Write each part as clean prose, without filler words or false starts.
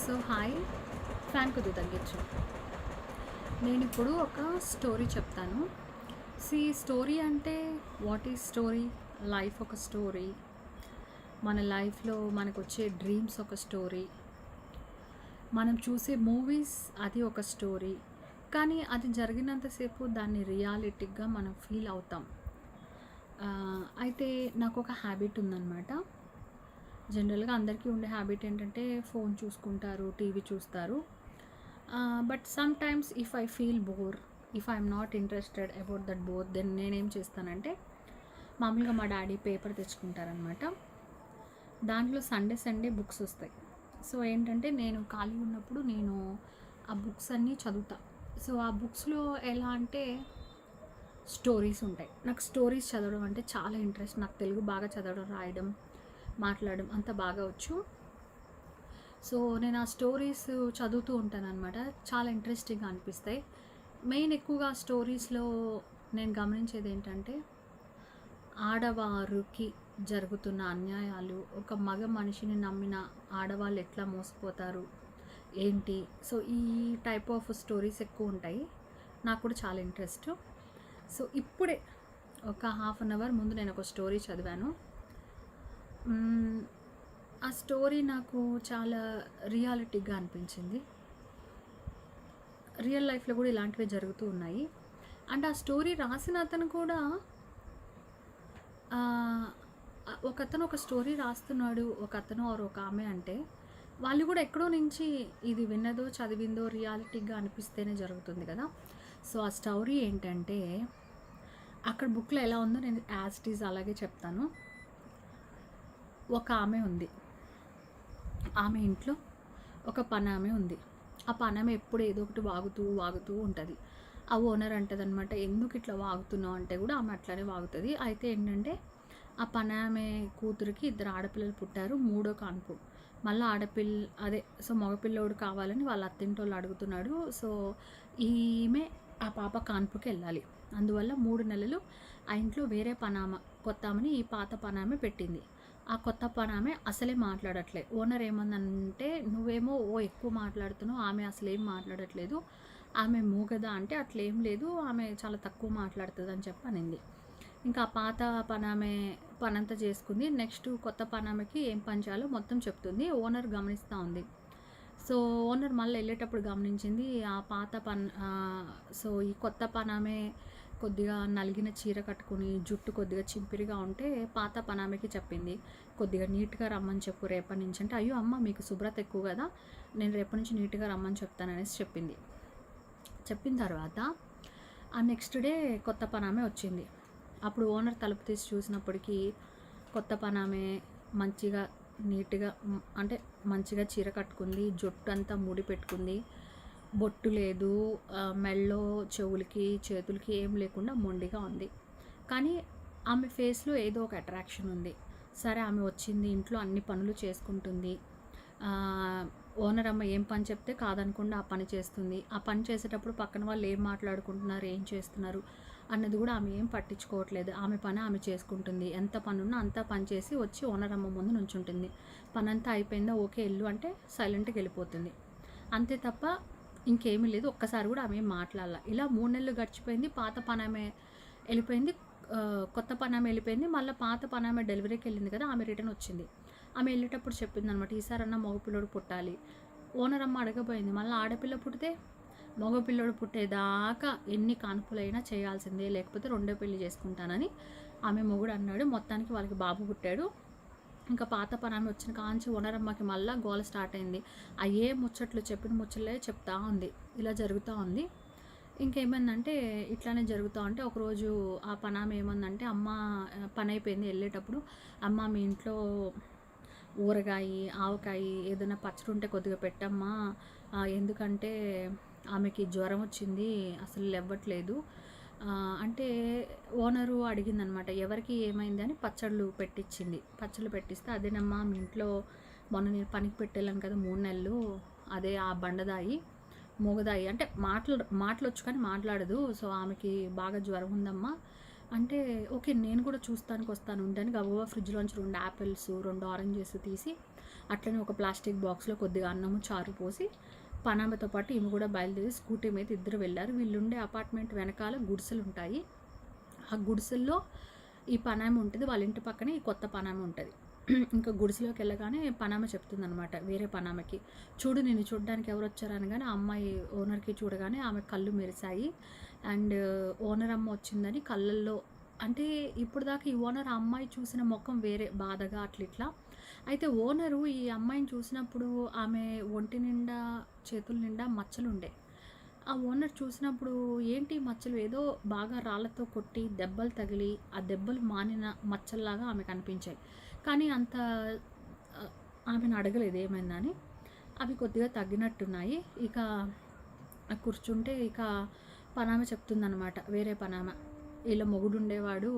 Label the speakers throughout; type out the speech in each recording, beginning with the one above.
Speaker 1: So hi, fan కొద్దిగా తగ్గించు. నేను ఇప్పుడు ఒక స్టోరీ చెప్తాను. స్టోరీ అంటే వాట్ ఈజ్ స్టోరీ? లైఫ్ ఒక స్టోరీ, మన లైఫ్లో మనకు వచ్చే డ్రీమ్స్ ఒక స్టోరీ, మనం చూసే మూవీస్ అది ఒక స్టోరీ. కానీ అది జరిగినంతసేపు దాన్ని రియాలిటీగా మనం ఫీల్ అవుతాం. అయితే నాకు ఒక హ్యాబిట్ ఉందన్నమాట. జనరల్గా అందరికీ ఉండే హ్యాబిట్ ఏంటంటే ఫోన్ చూసుకుంటారు, టీవీ చూస్తారు. But sometimes if I feel bore, if I'm not interested about that bore, then నేనేం చేస్తానంటే మామూలుగా మా డాడీ పేపర్ తెచ్చుకుంటారనమాట. దాంట్లో సండే బుక్స్ వస్తాయి. సో ఏంటంటే నేను ఖాళీ ఉన్నప్పుడు నేను ఆ బుక్స్ అన్నీ చదువుతా. సో ఆ బుక్స్లో ఎలా అంటే స్టోరీస్ ఉంటాయి. నాకు స్టోరీస్ చదవడం అంటే చాలా ఇంట్రెస్ట్. నాకు తెలుగు బాగా చదవడం, రాయడం, మాట్లాడడం అంత బాగా వచ్చు. సో నేను ఆ స్టోరీస్ చదువుతూ ఉంటాను అనమాట. చాలా ఇంట్రెస్టింగ్గా అనిపిస్తాయి. మెయిన్ ఎక్కువగా స్టోరీస్లో నేను గమనించేది ఏంటంటే ఆడవారికి జరుగుతున్న అన్యాయాలు, ఒక మగ మనిషిని నమ్మిన ఆడవాళ్ళు ఎట్లా మోసపోతారు ఏంటి. సో ఈ టైప్ ఆఫ్ స్టోరీస్ ఎక్కువ ఉంటాయి. నాకు కూడా చాలా ఇంట్రెస్ట్. సో ఇప్పుడే ఒక హాఫ్ అన్ అవర్ ముందు నేను ఒక స్టోరీ చదివాను. ఆ స్టోరీ నాకు చాలా రియాలిటీగా అనిపించింది. రియల్ లైఫ్లో కూడా ఇలాంటివే జరుగుతూ ఉన్నాయి. అండ్ ఆ స్టోరీ రాసిన అతను కూడా ఒకతను ఒక స్టోరీ రాస్తున్నాడు, ఒకతను ఒక ఆమె అంటే వాళ్ళు కూడా ఎక్కడో నుంచి ఇది విన్నదో చదివిందో రియాలిటీగా అనిపిస్తేనే జరుగుతుంది కదా. సో ఆ స్టోరీ ఏంటంటే అక్కడ బుక్లో ఎలా ఉందో నేను యాజ్ ఇట్ ఈజ్ అలాగే చెప్తాను. ఒక ఆమె ఉంది, ఆమె ఇంట్లో ఒక పనామె ఉంది. ఆ పనామె ఎప్పుడు ఏదో ఒకటి వాగుతూ ఉంటుంది. ఆ ఓనర్ అంటదనమాట, ఎందుకు ఇట్లా వాగుతున్నావు అంటే కూడా ఆమె అట్లానే వాగుతుంది. అయితే ఏంటంటే ఆ పనామె కూతురికి 2 ఆడపిల్లలు పుట్టారు, 3వ కాన్పు. మళ్ళీ సో మగపిల్లోడు కావాలని వాళ్ళ అత్తింటోళ్ళు అడుగుతున్నాడు. సో ఈమె ఆ పాప కాన్పుకి వెళ్ళాలి. అందువల్ల 3 నెలలు ఆ ఇంట్లో వేరే కొత్త ఆమెని ఈ పాత పనామె పెట్టింది. ఆ కొత్త పనామె అసలే మాట్లాడట్లే. ఓనర్ ఏమందంటే, నువ్వేమో ఎక్కువ మాట్లాడుతున్నావు, ఆమె అసలు ఏం మాట్లాడట్లేదు, ఆమె మూగదా అంటే అట్లేం లేదు, ఆమె చాలా తక్కువ మాట్లాడుతుంది అని చెప్పి అనింది. ఇంకా పాత పనామె పనంతా చేసుకుంది. నెక్స్ట్ కొత్త పనామెకి ఏం పని చేయాలో మొత్తం చెప్తుంది. ఓనర్ గమనిస్తూ ఉంది. సో ఓనర్ మళ్ళీ వెళ్ళేటప్పుడు గమనించింది ఆ పాత సో ఈ కొత్త పనామె కొద్దిగా నలిగిన చీర కట్టుకుని జుట్టు కొద్దిగా చింపిరిగా ఉంటే పాత పనామెకి చెప్పింది, కొద్దిగా నీట్గా రమ్మని చెప్పు రేపటి నుంచి. అంటే అయ్యో అమ్మ మీకు శుభ్రత ఎక్కువ కదా, నేను రేపటి నుంచి నీట్గా రమ్మని చెప్తాననేసి చెప్పింది. చెప్పిన తర్వాత ఆ నెక్స్ట్ డే కొత్త పనామె వచ్చింది. అప్పుడు ఓనర్ తలుపు తీసి చూసినప్పటికీ కొత్త పనామె మంచిగా నీట్గా అంటే మంచిగా చీర కట్టుకుంది, జుట్టు అంతా ముడి పెట్టుకుంది, బొట్టు లేదు, మెళ్ళో చెవులకి చేతులకి ఏం లేకుండా మొండిగా ఉంది. కానీ ఆమె ఫేస్లో ఏదో ఒక అట్రాక్షన్ ఉంది. సరే ఆమె వచ్చింది, ఇంట్లో అన్ని పనులు చేసుకుంటుంది. ఓనర్ అమ్మ ఏం పని చెప్తే కాదనకుండా ఆ పని చేస్తుంది. ఆ పని చేసేటప్పుడు పక్కన వాళ్ళు ఏం మాట్లాడుకుంటున్నారు, ఏం చేస్తున్నారు అన్నది కూడా ఆమె ఏం పట్టించుకోవట్లేదు. ఆమె పని ఆమె చేసుకుంటుంది. ఎంత పని ఉన్నా అంతా పని చేసి వచ్చి ఓనర్ అమ్మ ముందు నుంచుంటుంది. పని అంతా అయిపోయిందా, ఓకే వెళ్ళు అంటే సైలెంట్గా వెళ్ళిపోతుంది. అంతే తప్ప ఇంకేమీ లేదు. ఒక్కసారి కూడా ఆమె ఏం మాట్లాడాల. ఇలా 3 నెలలు గడిచిపోయింది. పాత పని ఆమె వెళ్ళిపోయింది, కొత్త పని ఆమె వెళ్ళిపోయింది. మళ్ళీ పాత పని ఆమె డెలివరీకి వెళ్ళింది కదా, ఆమె రిటర్న్ వచ్చింది. ఆమె వెళ్ళేటప్పుడు చెప్పింది అనమాట, ఈసారన్నా మగపిల్లడు పుట్టాలి. ఓనర్ అమ్మ అడగబోయింది, మళ్ళీ ఆడపిల్ల పుట్టితే మగపిల్లడు పుట్టేదాకా ఎన్ని కాన్పులైనా చేయాల్సిందే, లేకపోతే 2వ పెళ్లి చేసుకుంటానని ఆమె మొగుడు అన్నాడు. మొత్తానికి వాళ్ళకి బాబు పుట్టాడు. ఇంకా పాత పనామె వచ్చిన కాంచి ఓనరమ్మకి మళ్ళీ గోల స్టార్ట్ అయింది. అయ్యే ముచ్చట్లు చెప్పిన ముచ్చట్లే చెప్తా ఉంది. ఇలా జరుగుతూ ఉంది. ఇంకేమైందంటే ఇట్లానే జరుగుతూ ఉంటే ఒకరోజు ఆ పనామె ఏమందంటే, అమ్మ పని అయిపోయింది వెళ్ళేటప్పుడు, అమ్మ మీ ఇంట్లో ఊరగాయ ఆవకాయ ఏదైనా పచ్చడి ఉంటే కొద్దిగా పెట్టమ్మా, ఎందుకంటే ఆమెకి జ్వరం వచ్చింది, అసలు లేవ్వట్లేదు అంటే ఓనరు అడిగిందనమాట, ఎవరికి ఏమైంది అని పచ్చళ్ళు పెట్టిస్తే, అదేనమ్మా మీ ఇంట్లో మొన్న నేను పనికి పెట్టేళ్ళాను కదా 3 నెలలు, అదే ఆ బండదాయి మూగదాయి అంటే మాటలు వచ్చు కానీ మాట్లాడదు. సో ఆమెకి బాగా జ్వరం ఉందమ్మా అంటే, ఓకే నేను కూడా చూస్తానికి వస్తాను ఉండని గబగబా ఫ్రిడ్జ్లోంచి 2 యాపిల్స్ 2 ఆరెంజెస్ తీసి అట్లనే ఒక ప్లాస్టిక్ బాక్స్లో కొద్దిగా అన్నము చారు పోసి పనామతో పాటు ఈమె కూడా బయలుదేరి స్కూటీ మీద ఇద్దరు వెళ్ళారు. వీళ్ళుండే అపార్ట్మెంట్ వెనకాల గుడిసెలు ఉంటాయి. ఆ గుడిసెల్లో ఈ పనామ ఉంటుంది, వాళ్ళ ఇంటి పక్కనే ఈ కొత్త పనామ ఉంటుంది. ఇంకా గుడిసెలోకి వెళ్ళగానే పనామ చెప్తుందనమాట వేరే పనామకి, చూడు నిన్ను చూడడానికి ఎవరు వచ్చారు అనగానే ఆ అమ్మాయి ఓనర్కి చూడగానే ఆమె కళ్ళు మెరిశాయి. అండ్ ఓనర్ అమ్మ వచ్చిందని కళ్ళల్లో, అంటే ఇప్పుడు దాకా ఈ ఓనర్ ఆ అమ్మాయి చూసిన ముఖం వేరే బాధగా అట్లిట్లా. అయితే ఓనరు ఈ అమ్మాయిని చూసినప్పుడు ఆమె ఒంటి నిండా చేతుల నిండా మచ్చలుండే. ఆ ఓనర్ చూసినప్పుడు ఏంటి మచ్చలు, ఏదో బాగా రాళ్ళతో కొట్టి దెబ్బలు తగిలి ఆ దెబ్బలు మానిన మచ్చల్లాగా ఆమెకు అనిపించాయి. కానీ అంత ఆమెను అడగలేదు ఏమైందని. అవి కొద్దిగా తగ్గినట్టున్నాయి. ఇక కూర్చుంటే ఇక పనామ చెప్తుందనమాట వేరే పనామ, ఇలా మొగుడు ఉండేవాడు,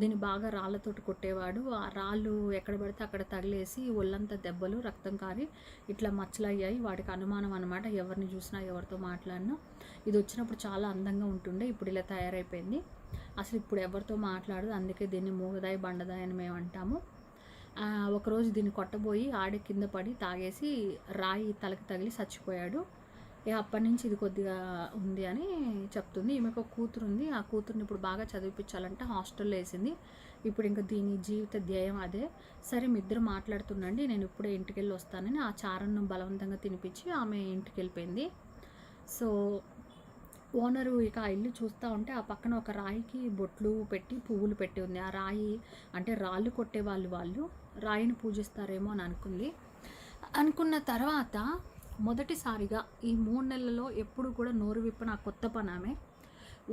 Speaker 1: దీన్ని బాగా రాళ్ళతోటి కొట్టేవాడు, ఆ రాళ్ళు ఎక్కడ పడితే అక్కడ తగిలేసి ఒళ్ళంతా దెబ్బలు రక్తం కారి ఇట్లా మచ్చలయ్యాయి, వాడికి అనుమానం అనమాట, ఎవరిని చూసినా ఎవరితో మాట్లాడినా ఇది వచ్చినప్పుడు చాలా అందంగా ఉంటుండే, ఇప్పుడు ఇలా తయారైపోయింది, అసలు ఇప్పుడు ఎవరితో మాట్లాడదు, అందుకే దీన్ని మూగదాయి బండదాయి అని మేము అంటాము. ఒకరోజు దీన్ని కొట్టబోయి ఆడి కింద పడి తాగేసి రాయి తలకి తగిలి చచ్చిపోయాడు. అప్పటి నుంచి ఇది కొద్దిగా ఉంది అని చెప్తుంది. ఈమెకు ఒక కూతురు ఉంది, ఆ కూతురుని ఇప్పుడు బాగా చదివిపించాలంటే హాస్టల్లో వేసింది. ఇప్పుడు ఇంకా దీని జీవిత ధ్యేయం అదే. సరే మీ ఇద్దరు మాట్లాడుతుండండి, నేను ఇప్పుడే ఇంటికి వెళ్ళి వస్తానని ఆ చారను బలవంతంగా తినిపించి ఆమె ఇంటికి వెళ్ళిపోయింది. సో ఓనరు ఇక ఆ ఇల్లు చూస్తూ ఉంటే ఆ పక్కన ఒక రాయికి బొట్లు పెట్టి పువ్వులు పెట్టి ఉంది. ఆ రాయి అంటే రాళ్ళు కొట్టేవాళ్ళు, వాళ్ళు రాయిని పూజిస్తారేమో అని అనుకున్న తర్వాత మొదటిసారిగా ఈ 3 నెలల్లో ఎప్పుడు కూడా నోరు విప్పని ఆ కొత్త పనామే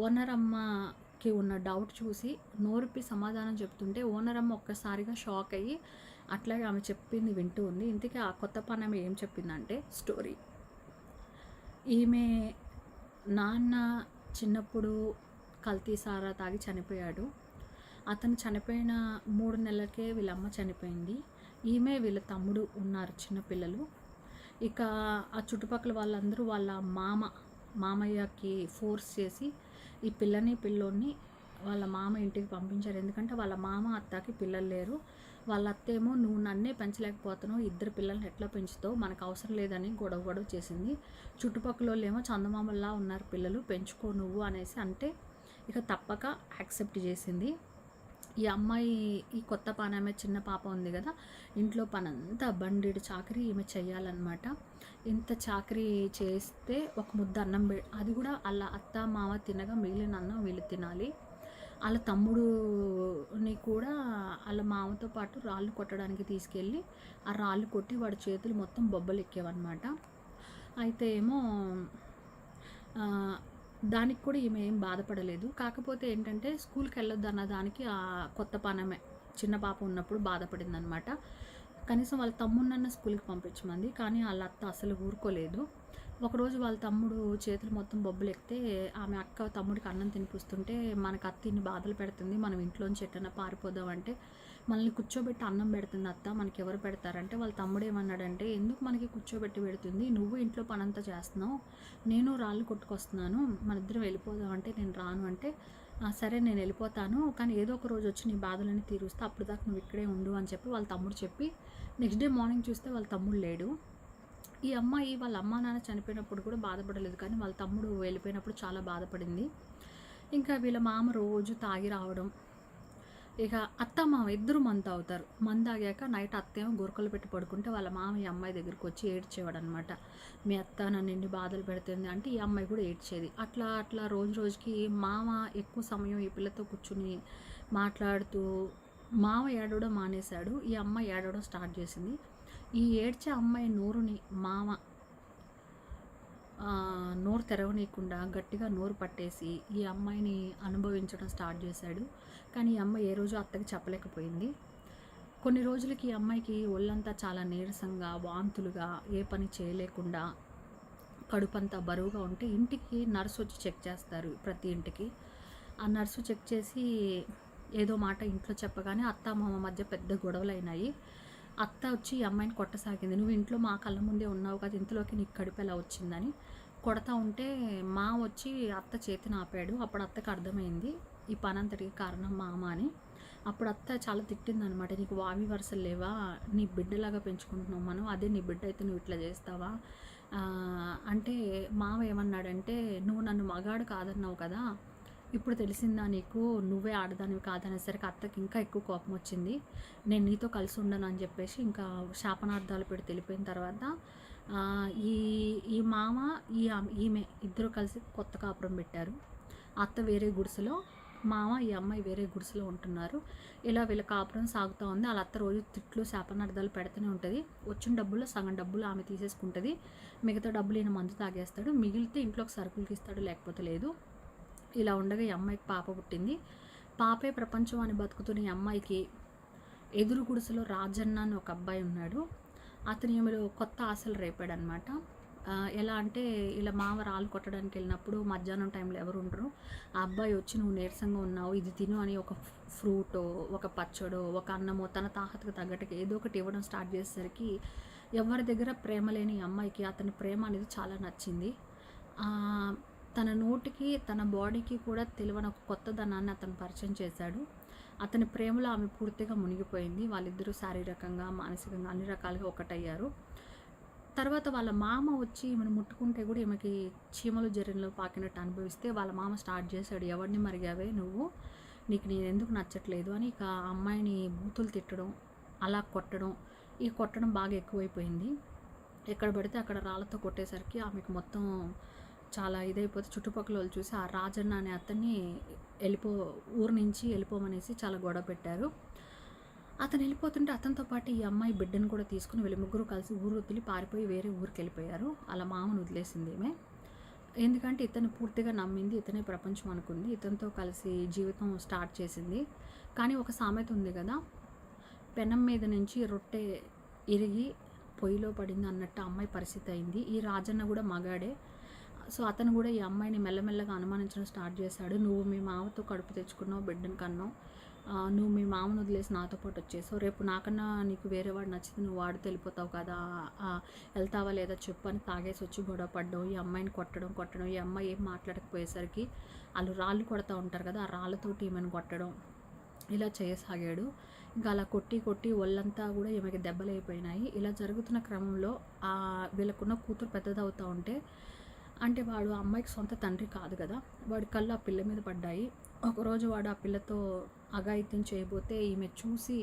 Speaker 1: ఓనర్ అమ్మకి ఉన్న డౌట్ చూసి నోరుపి సమాధానం చెప్తుంటే ఓనర్ అమ్మ ఒక్కసారిగా షాక్ అయ్యి అట్లాగే ఆమె చెప్పింది వింటూ ఉంది. ఇంతకీ ఆ కొత్త పనామె ఏం చెప్పిందంటే స్టోరీ, ఈమె నాన్న చిన్నప్పుడు కల్తీ సారా తాగి చనిపోయాడు. అతను చనిపోయిన 3 నెలలకే వీళ్ళమ్మ చనిపోయింది. ఈమె వీళ్ళ తమ్ముడు ఉన్నారు చిన్నపిల్లలు. ఇక ఆ చుట్టుపక్కల వాళ్ళందరూ వాళ్ళ మామయ్యకి ఫోర్స్ చేసి ఈ పిల్లోని వాళ్ళ మామ ఇంటికి పంపించారు. ఎందుకంటే వాళ్ళ మామ అత్తకి పిల్లలు లేరు. వాళ్ళ అత్తేమో నువ్వు నన్నే పెంచలేకపోతున్నావు, ఇద్దరు పిల్లల్ని ఎట్లా పెంచుతావు, మనకు అవసరం లేదని గొడవ చేసింది. చుట్టుపక్కల వాళ్ళు ఏమో చందమామల్లా ఉన్నారు పిల్లలు, పెంచుకో నువ్వు అనేసి అంటే ఇక తప్పక యాక్సెప్ట్ చేసింది. ఈ అమ్మాయి ఈ కొత్త పానామె చిన్న పాప ఉంది కదా, ఇంట్లో పనంతా బండిడు చాకరీ ఈమె చెయ్యాలన్నమాట. ఇంత చాకరీ చేస్తే ఒక ముద్ద అన్నం అది కూడా వాళ్ళ అత్త మామ తినగా మిగిలిన అన్నం వీళ్ళు తినాలి. వాళ్ళ తమ్ముడుని కూడా వాళ్ళ మామతో పాటు రాళ్ళు కొట్టడానికి తీసుకెళ్ళి ఆ రాళ్ళు కొట్టి వాడి చేతులు మొత్తం బొబ్బలు ఎక్కేవన్నమాట. అయితే ఏమో దానికి కూడా ఈమె ఏం బాధపడలేదు. కాకపోతే ఏంటంటే స్కూల్కి వెళ్ళొద్దు అన్న దానికి ఆ కొత్త పనమే చిన్న పాప ఉన్నప్పుడు బాధపడిందనమాట. కనీసం వాళ్ళ తమ్ముడినన్న స్కూల్కి పంపించమంది, కానీ వాళ్ళ అత్త అసలు ఊరుకోలేదు. ఒకరోజు వాళ్ళ తమ్ముడు చేతులు మొత్తం బొబ్బలు ఎక్కితే ఆమె అక్క తమ్ముడికి అన్నం తినిపిస్తుంటే మనకు అత్త ఇన్ని బాధలు పెడుతుంది, మనం ఇంట్లోంచి ఎట్టన్నా పారిపోదామంటే మనల్ని కూర్చోబెట్టి అన్నం పెడుతుంది అత్త, మనకి ఎవరు పెడతారంటే వాళ్ళ తమ్ముడు ఏమన్నాడంటే, ఎందుకు మనకి కూర్చోబెట్టి పెడుతుంది, నువ్వు ఇంట్లో పనంతా చేస్తున్నావు, నేను రాళ్ళు కొట్టుకొస్తున్నాను, మన ఇద్దరం వెళ్ళిపోదాం అంటే నేను రాను అంటే సరే నేను వెళ్ళిపోతాను, కానీ ఏదో ఒక రోజు వచ్చి నీ బాధలని తీరుస్తా, అప్పుడు దాకా నువ్వు ఇక్కడే ఉండు అని చెప్పి వాళ్ళ తమ్ముడు చెప్పి నెక్స్ట్ డే మార్నింగ్ చూస్తే వాళ్ళ తమ్ముడు లేడు. ఈ అమ్మాయి వాళ్ళ అమ్మా నాన్న చనిపోయినప్పుడు కూడా బాధపడలేదు, కానీ వాళ్ళ తమ్ముడు వెళ్ళిపోయినప్పుడు చాలా బాధపడింది. ఇంకా వీళ్ళ మామ రోజు తాగి రావడం, ఇక అత్త మామ ఇద్దరు మందు తాగుతారు. మందు తాగాక నైట్ అత్తేమో గురకలు పెట్టి పడుకుంటే వాళ్ళ మామ ఈ అమ్మాయి దగ్గరికి వచ్చి ఏడ్చేవాడు అనమాట. మీ అత్త నన్ను ఎన్ని బాధలు పెడుతుంది అంటే ఈ అమ్మాయి కూడా ఏడ్చేది. అట్లా అట్లా రోజుకి మామ ఎక్కువ సమయం ఈ పిల్లతో కూర్చుని మాట్లాడుతూ మామ ఏడవడం మానేశాడు, ఈ అమ్మాయి ఏడవడం స్టార్ట్ చేసింది. ఈ ఏడ్చే అమ్మాయి నోరుని మామ నోరు తెరవనీయకుండా గట్టిగా నోరు పట్టేసి ఈ అమ్మాయిని అనుభవించడం స్టార్ట్ చేశాడు. కానీ ఈ అమ్మాయి ఏ రోజు అత్తకి చెప్పలేకపోయింది. కొన్ని రోజులకి ఈ అమ్మాయికి ఒళ్ళంతా చాలా నీరసంగా, వాంతులుగా, ఏ పని చేయలేకుండా, కడుపంతా బరువుగా ఉంటే ఇంటికి నర్సు వచ్చి చెక్ చేస్తారు ప్రతి ఇంటికి. ఆ నర్సు చెక్ చేసి ఏదో మాట ఇంట్లో చెప్పగానే అత్త మామ మధ్య పెద్ద గొడవలు అయినాయి. అత్త వచ్చి ఈ అమ్మాయిని కొట్టసాగింది, నువ్వు ఇంట్లో మా కళ్ళ ముందే ఉన్నావు కదా, ఇంతలోకి నీకు కడుపు ఎలా వచ్చిందని కొడతా ఉంటే మా వచ్చి అత్త చేతిని ఆపాడు. అప్పుడు అత్తకు అర్థమైంది ఈ పనంతటికి కారణం మామ అని. అప్పుడు అత్త చాలా తిట్టిందనమాట. నీకు వావి వరుసలు లేవా? నీ బిడ్డలాగా పెంచుకుంటున్నాం మనం. అదే నీ బిడ్డ అయితే నువ్వు ఇట్లా చేస్తావా? అంటే మావ ఏమన్నాడంటే, నువ్వు నన్ను మగాడు కాదన్నావు కదా, ఇప్పుడు తెలిసిందా నీకు నువ్వే ఆడదానివి కాదనేసరికి అత్తకి ఇంకా ఎక్కువ కోపం వచ్చింది. నేను నీతో కలిసి ఉండను అని చెప్పేసి ఇంకా శాపనార్థాలు పెట్టి తెలిపోయిన తర్వాత ఈ ఈ మామ ఈమె ఇద్దరు కలిసి కొత్త కాపురం పెట్టారు. అత్త వేరే గుడిసెలో, మామ ఈ అమ్మాయి వేరే గుడిసెలో ఉంటున్నారు. ఇలా వీళ్ళ కాపురం సాగుతూ ఉంది. వాళ్ళ అత్త రోజు తిట్లు శాపనార్థాలు పెడుతూనే ఉంటుంది. వచ్చిన డబ్బుల్లో సగం డబ్బులు ఆమె తీసేసుకుంటుంది. మిగతా డబ్బులు ఈయన మందు తాగేస్తాడు. మిగిలితే ఇంట్లోకి సరుకులకి ఇస్తాడు, లేకపోతే లేదు. ఇలా ఉండగా ఈ అమ్మాయికి పాప పుట్టింది. పాపే ప్రపంచం అని బతుకుతున్న ఈ అమ్మాయికి ఎదురు గుడిసెలో రాజన్న అని ఒక అబ్బాయి ఉన్నాడు. అతని ఈమెలో కొత్త ఆశలు రేపాడనమాట. ఎలా అంటే ఇలా మామ రాళ్ళు కొట్టడానికి వెళ్ళినప్పుడు మధ్యాహ్నం టైంలో ఎవరు ఉండరు. ఆ అబ్బాయి వచ్చి నువ్వు నీరసంగా ఉన్నావు, ఇది తిను అని ఒక ఫ్రూటో, ఒక పచ్చడో, ఒక అన్నమో తన తాహతకు తగ్గట్టుగా ఏదో ఒకటి ఇవ్వడం స్టార్ట్ చేసేసరికి ఎవరి దగ్గర ప్రేమ లేని అమ్మాయికి అతని ప్రేమ అనేది చాలా నచ్చింది. తన నోటికి తన బాడీకి కూడా తెలియని ఒక కొత్తదనాన్ని అతను పరిచయం చేశాడు. అతని ప్రేమలో ఆమె పూర్తిగా మునిగిపోయింది. వాళ్ళిద్దరూ శారీరకంగా, మానసికంగా అన్ని రకాలుగా ఒకటయ్యారు. తర్వాత వాళ్ళ మామ వచ్చి ఈమెను ముట్టుకుంటే కూడా ఈమెకి చీమలు జర్రెలో పాకినట్టు అనుభవిస్తే వాళ్ళ మామ స్టార్ట్ చేశాడు, ఎవరిని మరిగావే నువ్వు, నీకు నేను ఎందుకు నచ్చట్లేదు అని. ఇక ఆ అమ్మాయిని బూతులు తిట్టడం, అలా కొట్టడం, ఈ కొట్టడం బాగా ఎక్కువైపోయింది. ఎక్కడ పడితే అక్కడ రాళ్ళతో కొట్టేసరికి ఆమెకు మొత్తం చాలా ఇదైపోతే చుట్టుపక్కల వాళ్ళు చూసి ఆ రాజన్న అనే అతన్ని ఊరు నుంచి వెళ్ళిపోమనేసి చాలా గొడవ పెట్టారు. అతను వెళ్ళిపోతుంటే అతనితో పాటు ఈ అమ్మాయి బిడ్డను కూడా తీసుకుని వీళ్ళు ముగ్గురు కలిసి ఊరు వదిలి పారిపోయి వేరే ఊరికి వెళ్ళిపోయారు. అలా మామను వదిలేసింది ఏమే. ఎందుకంటే ఇతను పూర్తిగా నమ్మింది, ఇతనే ప్రపంచం అనుకుంది, ఇతనితో కలిసి జీవితం స్టార్ట్ చేసింది. కానీ ఒక సామెత ఉంది కదా, పెనం మీద నుంచి రొట్టె ఇరిగి పొయ్యిలో పడింది అన్నట్టు అమ్మాయి పరిస్థితి అయింది. ఈ రాజన్న కూడా మగాడే. సో అతను కూడా ఈ అమ్మాయిని మెల్లమెల్లగా అనుమానించడం స్టార్ట్ చేశాడు. నువ్వు మీ మామతో కడుపు తెచ్చుకున్నావు, బిడ్డను కన్నావు, నువ్వు మీ మామను వదిలేసి నాతో పాటు వచ్చేసావు, రేపు నాకన్నా నీకు వేరే వాడు నచ్చితే నువ్వు వాడితో వెళ్ళిపోతావు కదా, వెళ్తావా లేదా చెప్పు అని తాగేసి వచ్చి గొడవ పడ్డావు. ఈ అమ్మాయిని కొట్టడం, ఈ అమ్మాయి ఏం మాట్లాడకపోయేసరికి వాళ్ళు రాళ్ళు కొడతా ఉంటారు కదా, ఆ రాళ్ళతోటి ఈమెను కొట్టడం, ఇలా చేయసాగాడు. ఇంకా అలా కొట్టి ఒళ్ళంతా కూడా ఈమెకి దెబ్బలైపోయినాయి. ఇలా జరుగుతున్న క్రమంలో వీళ్ళకున్న కూతురు పెద్దదవుతూ ఉంటే, అంటే వాడు ఆ అమ్మాయికి సొంత తండ్రి కాదు కదా, వాడి కళ్ళు ఆ పిల్ల మీద పడ్డాయి. ఒకరోజు వాడు ఆ పిల్లతో అఘాయిత్యం చేయబోతే ఈమె చూసి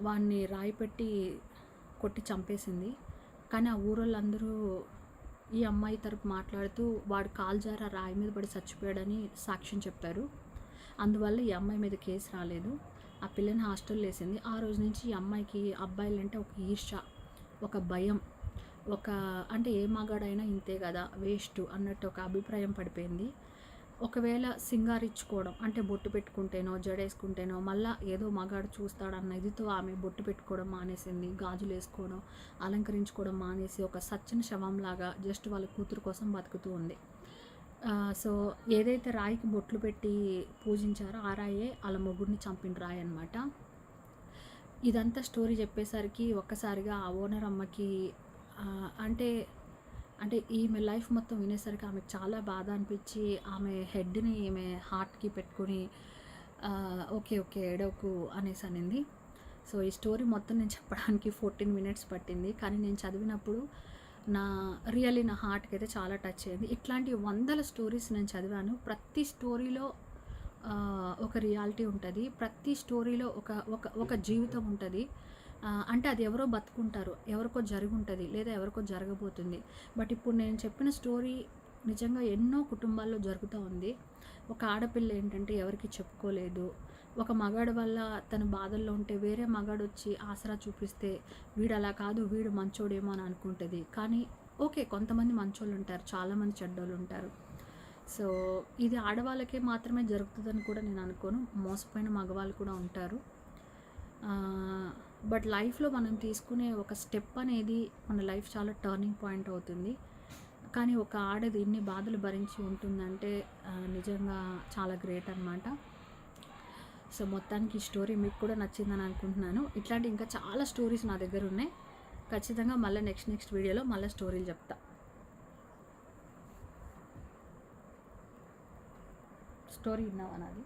Speaker 1: వాడిని రాయి పెట్టి కొట్టి చంపేసింది. కానీ ఆ ఊరోళ్ళందరూ ఈ అమ్మాయి తరపు మాట్లాడుతూ వాడు కాల్జార రాయి మీద పడి చచ్చిపోయాడని సాక్ష్యం చెప్పారు. అందువల్ల ఈ అమ్మాయి మీద కేసు రాలేదు. ఆ పిల్లని హాస్టల్లో వేసింది. ఆ రోజు నుంచి ఈ అమ్మాయికి అబ్బాయిలంటే ఒక ఈర్ష్య, ఒక భయం, అంటే ఏ మగాడైనా ఇంతే కదా, వేస్ట్ అన్నట్టు ఒక అభిప్రాయం పడిపోయింది. ఒకవేళ సింగారించుకోవడం అంటే బొట్టు పెట్టుకుంటేనో జడేసుకుంటేనో మళ్ళీ ఏదో మగాడు చూస్తాడన్న ఇదితో ఆమె బొట్టు పెట్టుకోవడం మానేసింది, గాజులు వేసుకోవడం, అలంకరించుకోవడం మానేసి ఒక సచ్చిన శవంలాగా జస్ట్ వాళ్ళ కూతురు కోసం బతుకుతూ ఉంది. సో ఏదైతే రాయికి బొట్లు పెట్టి పూజించారో ఆ రాయే వాళ్ళ మొగుడిని చంపిన రాయి అనమాట. ఇదంతా స్టోరీ చెప్పేసరికి ఒక్కసారిగా ఆ ఓనర్ అమ్మకి అంటే ఈమె లైఫ్ మొత్తం వినేసరికి ఆమెకు చాలా బాధ అనిపించి ఆమె హెడ్ని ఈమె హార్ట్కి పెట్టుకొని ఓకే ఏడవకు అనేసి అనింది. సో ఈ స్టోరీ మొత్తం నేను చెప్పడానికి 14 మినిట్స్ పట్టింది. కానీ నేను చదివినప్పుడు నా హార్ట్కి అయితే చాలా టచ్ అయ్యింది. ఇట్లాంటి 100 స్టోరీస్ నేను చదివాను. ప్రతి స్టోరీలో ఒక రియాలిటీ ఉంటుంది, ప్రతి స్టోరీలో ఒక జీవితం ఉంటుంది. అంటే అది ఎవరో బతుకుంటారు, ఎవరికో జరుగుంటుంది లేదా ఎవరికో జరగబోతుంది. బట్ ఇప్పుడు నేను చెప్పిన స్టోరీ నిజంగా ఎన్నో కుటుంబాల్లో జరుగుతూ ఉంది. ఒక ఆడపిల్ల ఏంటంటే ఎవరికి చెప్పుకోలేదు, ఒక మగాడు వల్ల తన బాధల్లో ఉంటే వేరే మగాడు వచ్చి ఆసరా చూపిస్తే వీడు అలా కాదు, వీడు మంచోడేమో అని అనుకుంటుంది. కానీ ఓకే, కొంతమంది మంచోళ్ళు ఉంటారు, చాలామంది చెడ్డోళ్ళు ఉంటారు. సో ఇది ఆడవాళ్ళకే మాత్రమే జరుగుతుందని కూడా నేను అనుకోను, మోసపోయిన మగవాళ్ళు కూడా ఉంటారు. బట్ లైఫ్లో మనం తీసుకునే ఒక స్టెప్ అనేది మన లైఫ్ చాలా టర్నింగ్ పాయింట్ అవుతుంది. కానీ ఒక ఆడది ఇన్ని బాధలు భరించి ఉంటుందంటే నిజంగా చాలా గ్రేట్ అనమాట. సో మొత్తానికి ఈ స్టోరీ మీకు కూడా నచ్చిందని అనుకుంటున్నాను. ఇట్లాంటి ఇంకా చాలా స్టోరీస్ నా దగ్గర ఉన్నాయి. ఖచ్చితంగా మళ్ళీ నెక్స్ట్ వీడియోలో మళ్ళీ స్టోరీలు చెప్తా. స్టోరీ విన్నావా నాది?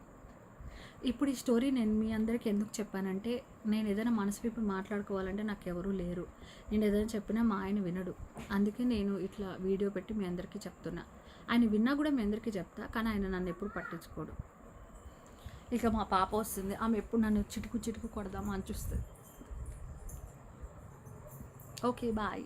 Speaker 1: ఇప్పుడు ఈ స్టోరీ నేను మీ అందరికీ ఎందుకు చెప్పానంటే, నేను ఏదైనా మనసు విప్పి మాట్లాడుకోవాలంటే నాకెవరూ లేరు. నేను ఏదైనా చెప్పినా మా ఆయన వినడు. అందుకే నేను ఇట్లా వీడియో పెట్టి మీ అందరికీ చెప్తున్నా. ఆయన విన్నా కూడా మీ అందరికీ చెప్తా, కానీ ఆయన నన్ను ఎప్పుడు పట్టించుకోడు. ఇక మా పాప వస్తుంది, ఆమె ఎప్పుడు నన్ను చిటుకు చిటుకు కొడదామా అని చూస్తుంది. Okay, bye.